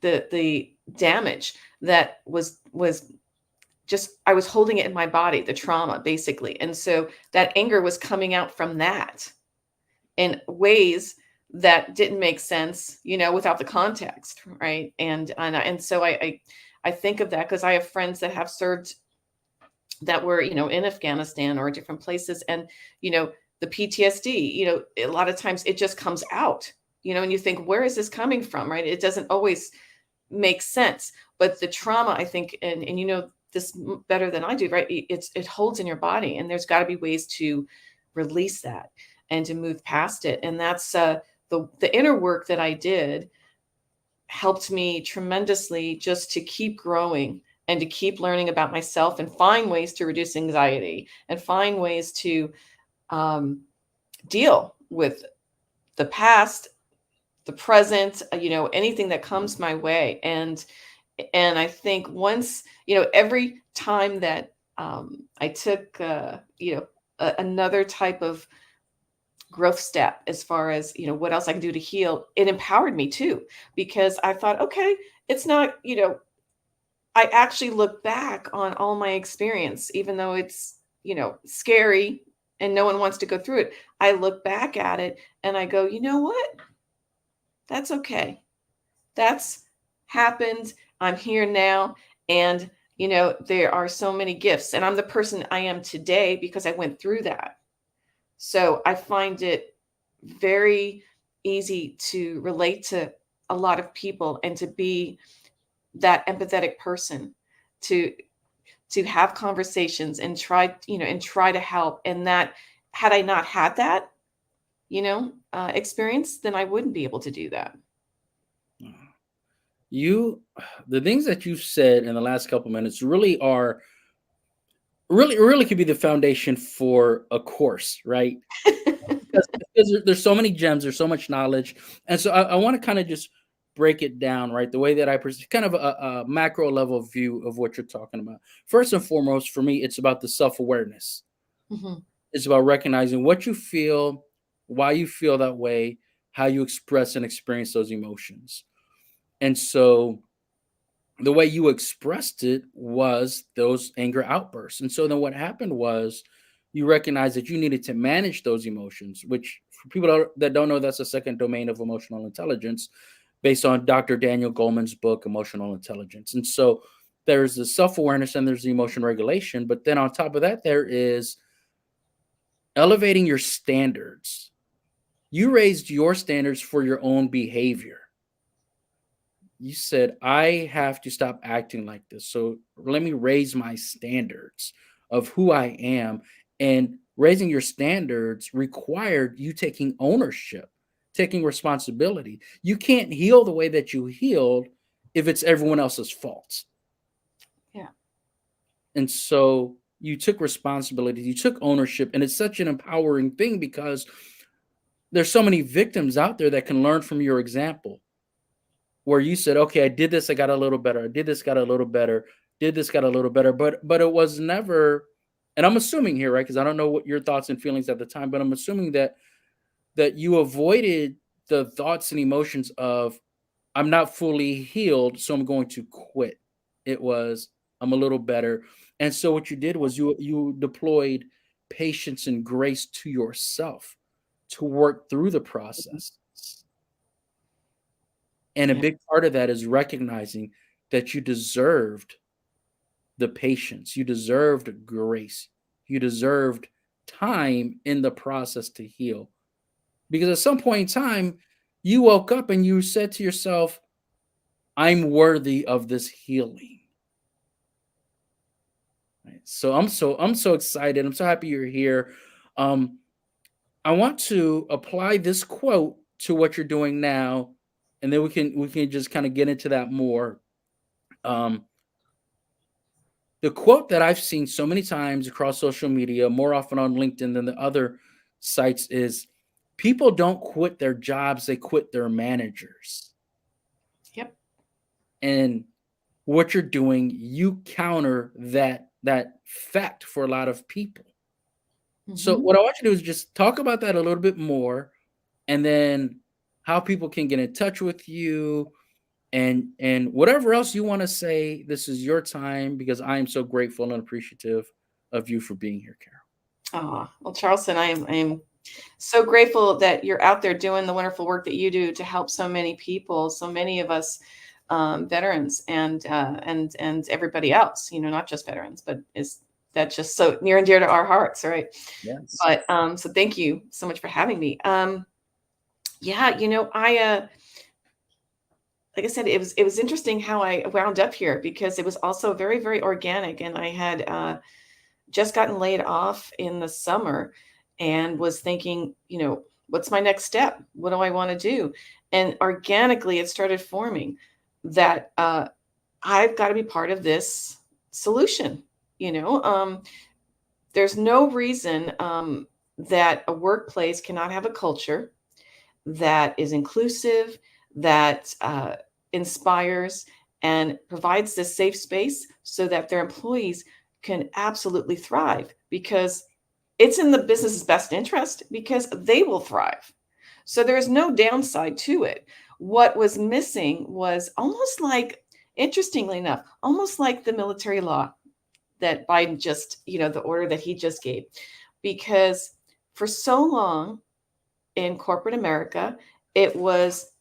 the damage that was just, I was holding it in my body, the trauma basically. And so that anger was coming out from that in ways that didn't make sense, without the context, right? And so I think of that because I have friends that have served, that were, in Afghanistan or different places, and the PTSD, a lot of times it just comes out, and you think, where is this coming from, right? It doesn't always make sense, but the trauma, I think, and this better than I do, right? It holds in your body, and there's got to be ways to release that and to move past it. And that's the inner work that I did helped me tremendously, just to keep growing and to keep learning about myself and find ways to reduce anxiety and find ways to um, deal with the past, the present, anything that comes my way. And I think once, every time that I took, another type of growth step, as far as, what else I can do to heal, it empowered me too, because I thought, okay, it's not, I actually look back on all my experience, even though it's, scary and no one wants to go through it. I look back at it and I go, you know what? That's okay. That's happened. I'm here now. And, there are so many gifts. And I'm the person I am today because I went through that. So I find it very easy to relate to a lot of people and to be that empathetic person, to have conversations and try to help. And that, had I not had that, experience, then I wouldn't be able to do that. You, the things that you've said in the last couple minutes really are really could be the foundation for a course, right? Because there's so many gems, there's so much knowledge, and so I want to kind of just break it down, right? The way that I perceive, kind of a macro level view of what you're talking about. First and foremost, for me, it's about the self awareness. Mhm. It's about recognizing what you feel, why you feel that way, how you express and experience those emotions. And so the way you expressed it was those anger outbursts. And so then what happened was you recognized that you needed to manage those emotions, which for people that don't know, that's a second domain of emotional intelligence based on Dr. Daniel Goleman's book, Emotional Intelligence. And so there's the self awareness and there's the emotion regulation. But then on top of that, there is elevating your standards. You raised your standards for your own behavior. You said, I have to stop acting like this. So let me raise my standards of who I am. And raising your standards required you taking ownership, taking responsibility. You can't heal the way that you healed if it's everyone else's fault. Yeah. And so you took responsibility, you took ownership. And it's such an empowering thing because there's so many victims out there that can learn from your example, where you said, okay, I did this, I got a little better. I did this, got a little better. Did this, got a little better. But it was never, and I'm assuming here, right? Because I don't know what your thoughts and feelings at the time, but I'm assuming that you avoided the thoughts and emotions of I'm not fully healed, so I'm going to quit. It was I'm a little better. And so what you did was you deployed patience and grace to yourself to work through the Mhm. process. And a Yeah. big part of that is recognizing that you deserved the patience, you deserved grace, you deserved time in the process to heal. Because at some point in time, you woke up and you said to yourself, I'm worthy of this healing. Right? So I'm so excited. I'm so happy you're here. Um, I want to apply this quote to what you're doing now, and then we can just kind of get into that more. Um, the quote that I've seen so many times across social media, more often on LinkedIn than the other sites, is people don't quit their jobs, they quit their managers. Yep. And what you're doing, you counter that fact for a lot of people. So Hmm. what I want you to do is just talk about that a little bit more, and then how people can get in touch with you, and whatever else you want to say, this is your time, because I am so grateful and appreciative of you for being here, Carol. Oh, well, Charleston, I am so grateful that you're out there doing the wonderful work that you do to help so many people, so many of us, veterans, and everybody else. Not just veterans, but is that just so near and dear to our hearts, right? Yes. But so thank you so much for having me. Yeah, I like I said, it was interesting how I wound up here because it was also very, very organic, and I had just gotten laid off in the summer and was thinking, what's my next step? What do I want to do? And organically, it started forming that I've got to be part of this solution. There's no reason that a workplace cannot have a culture that is inclusive, that inspires and provides this safe space so that their employees can absolutely thrive, because it's in the business's best interest, because they will thrive. So there's no downside to it. What was missing was almost like, interestingly enough, almost like the military law that Biden just, the order that he just gave. Because for so long in corporate America, it was,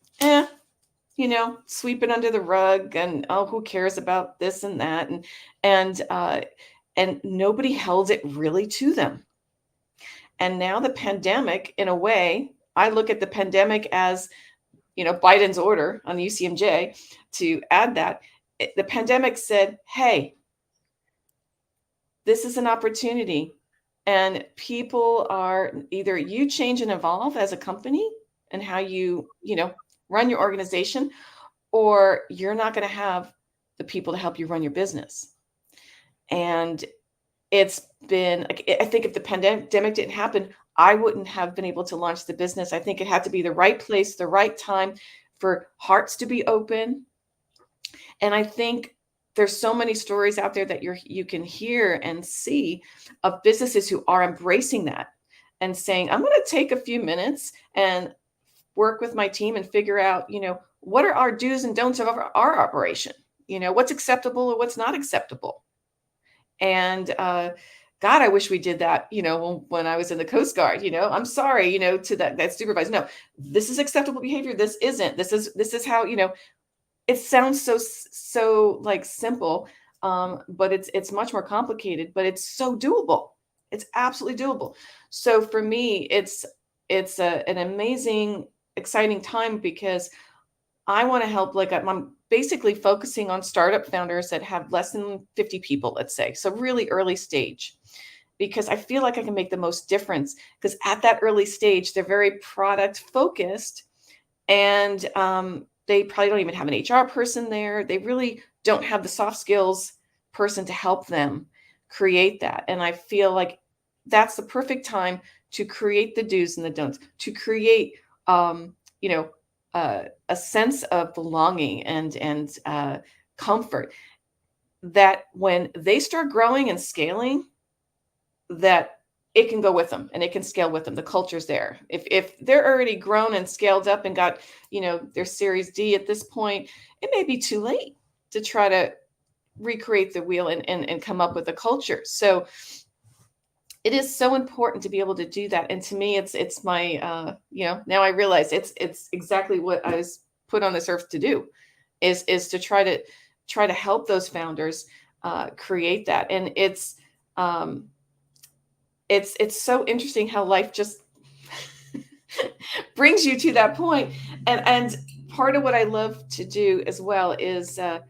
sweep it under the rug, and oh, who cares about this and that, and nobody held it really to them. And now the pandemic, in a way, I look at the pandemic as, Biden's order on the UCMJ to add that. The pandemic said, hey, this is an opportunity. And people are either, you change and evolve as a company and how you, run your organization, or you're not going to have the people to help you run your business. And it's been, I think if the pandemic didn't happen, I wouldn't have been able to launch the business. I think it had to be the right place, the right time for hearts to be open. And I think there's so many stories out there that you can hear and see of businesses who are embracing that and saying, I'm going to take a few minutes and work with my team and figure out, what are our do's and don'ts of our operation? What's acceptable or what's not acceptable? And God, I wish we did that, when I was in the Coast Guard. I'm sorry, to that supervisor. No, this is acceptable behavior. This isn't. This is how, it sounds so like simple, but it's much more complicated, but it's so doable. It's absolutely doable. So for me, it's an amazing, exciting time, because I want to help. Like, I'm basically focusing on startup founders that have less than 50 people, let's say. So really early stage, because I feel like I can make the most difference, because at that early stage, they're very product focused, and they probably don't even have an HR person there. They really don't have the soft skills person to help them create that. And I feel like that's the perfect time to create the do's and the don'ts, to create, you know, a sense of belonging and comfort, that when they start growing and scaling, that it can go with them and it can scale with them. The culture's there. If they're already grown and scaled up and got, their Series D at this point, it may be too late to try to recreate the wheel and come up with a culture. So it is so important to be able to do that. And to me, it's my, now I realize it's exactly what I was put on this earth to do, is to try to help those founders create that. And it's so interesting how life just brings you to that point. And part of what I love to do as well is, I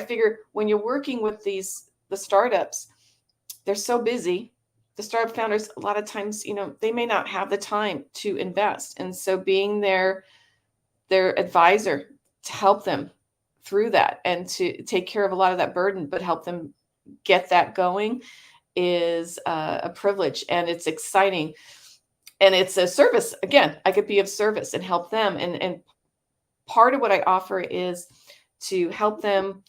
figure when you're working with the startups, they're so busy. The startup founders, a lot of times, they may not have the time to invest. And so being their advisor to help them through that and to take care of a lot of that burden, but help them get that going, is a privilege, and it's exciting, and it's a service. Again, I could be of service and help them. And part of what I offer is to help them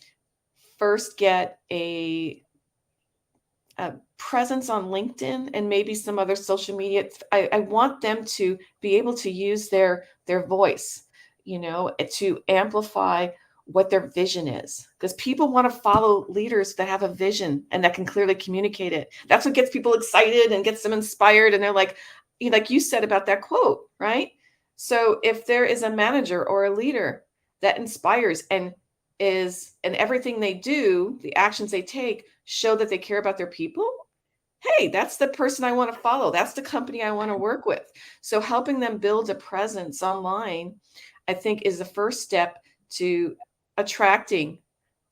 first get a presence on LinkedIn and maybe some other social media. I want them to be able to use their voice, to amplify what their vision is, because people want to follow leaders that have a vision and that can clearly communicate it. That's what gets people excited and gets them inspired. And they're like you said about that quote, right? So if there is a manager or a leader that inspires and everything they do, the actions they take show that they care about their people, hey, that's the person I want to follow. That's the company I want to work with. So helping them build a presence online, I think, is the first step to attracting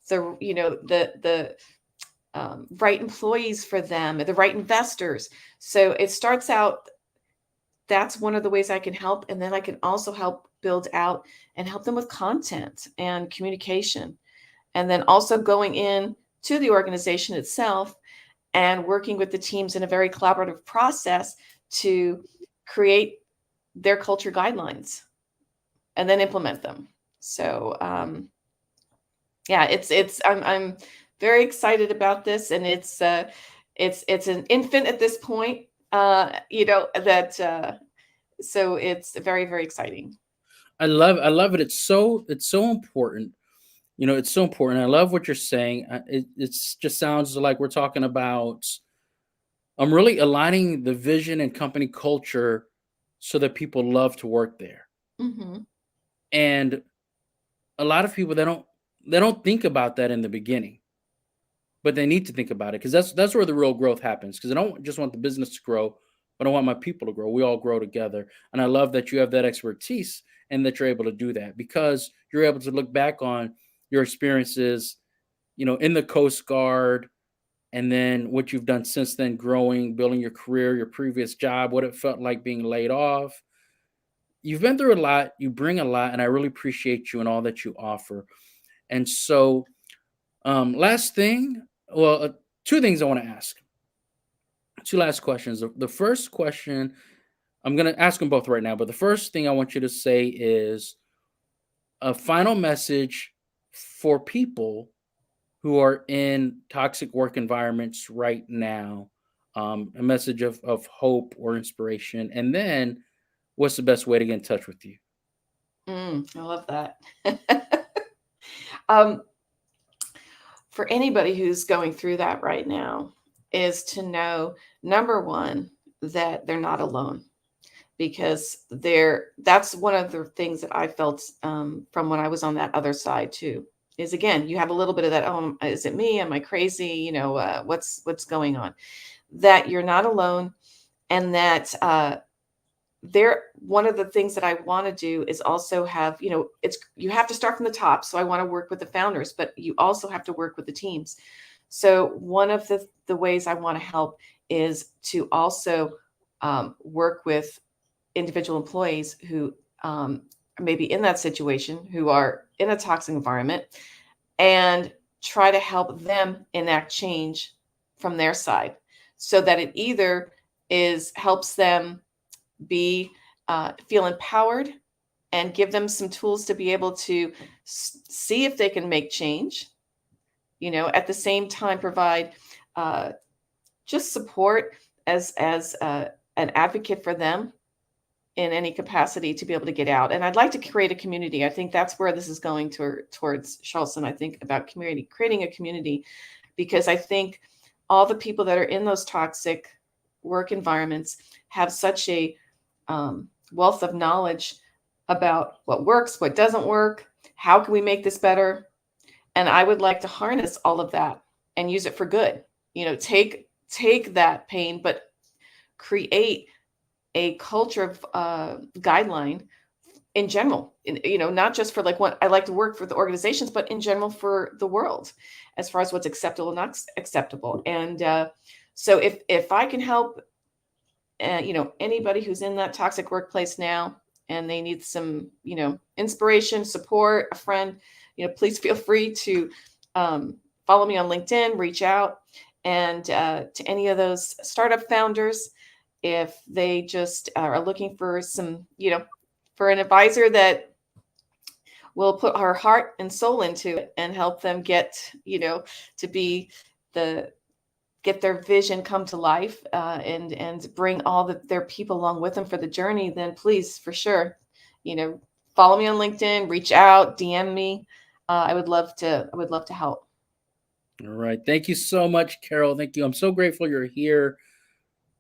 the right employees for them, the right investors. So it starts out, that's one of the ways I can help. And then I can also help build out and help them with content and communication. And then also going in to the organization itself and working with the teams in a very collaborative process to create their culture guidelines and then implement them. So yeah, I'm very excited about this, and it's an infant at this point, so it's very, very exciting. I love it. It's so important. It's so important. I love what you're saying. It's just sounds like we're talking about I'm really aligning the vision and company culture so that people love to work there. Hmm. And a lot of people they don't think about that in the beginning, but they need to think about it because that's where the real growth happens. Because I don't just want the business to grow, but I want my people to grow. We all grow together, and I love that you have that expertise and that you're able to do that because you're able to look back on your experiences, in the Coast Guard, and then what you've done since then, growing, building your career, your previous job, what it felt like being laid off. You've been through a lot, you bring a lot, and I really appreciate you and all that you offer. And so, last thing, well, two things I want to ask. Two last questions. The first question, I'm going to ask them both right now, but the first thing I want you to say is a final message for people who are in toxic work environments right now, a message of hope or inspiration. And then, what's the best way to get in touch with you? I love that. um, for anybody who's going through that right now, is to know, number one, that they're not alone, because that's one of the things that I felt, from when I was on that other side too, is, again, you have a little bit of that, oh, is it me, am I crazy, what's going on, that you're not alone. And that there one of the things that I want to do is also have, it's, you have to start from the top. So I want to work with the founders, but you also have to work with the teams. So one of the ways I want to help is to also work with individual employees who may be in that situation, who are in a toxic environment, and try to help them enact change from their side, so that it either is helps them be feel empowered and give them some tools to be able to see if they can make change, at the same time provide uh, just support as an advocate for them in any capacity to be able to get out. And I'd like to create a community. I think that's where this is going towards, Charleston. I think about community, creating a community, because I think all the people that are in those toxic work environments have such a wealth of knowledge about what works, what doesn't work, how can we make this better. And I would like to harness all of that and use it for good. Take that pain, but create a culture of guideline in general, not just for like what I like to work for the organizations, but in general for the world, as far as what's acceptable and not acceptable. And so if I can help, anybody who's in that toxic workplace now, and they need some, inspiration, support, a friend, please feel free to follow me on LinkedIn, reach out. And to any of those startup founders, if they just are looking for some, for an advisor that will put her heart and soul into it and help them get, to be get their vision come to life, and bring all their people along with them for the journey, then please, for sure, follow me on LinkedIn, reach out, DM me. I would love to help. All right. Thank you so much, Carol. Thank you. I'm so grateful you're here.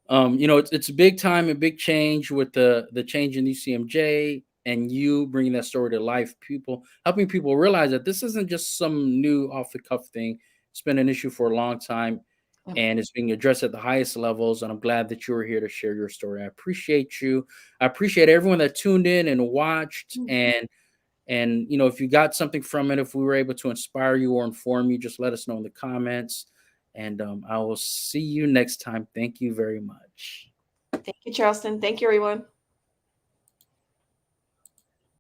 It's a big time and big change with the change in UCMJ and you bringing that story to life. People helping people realize that this isn't just some new off the cuff thing. It's been an issue for a long time, Yeah. and it's being addressed at the highest levels. And I'm glad that you were here to share your story. I appreciate you. I appreciate everyone that tuned in and watched. And if you got something from it, if we were able to inspire you or inform you, just let us know in the comments. And I will see you next time. Thank you very much. Thank you, Charleston. Thank you, everyone.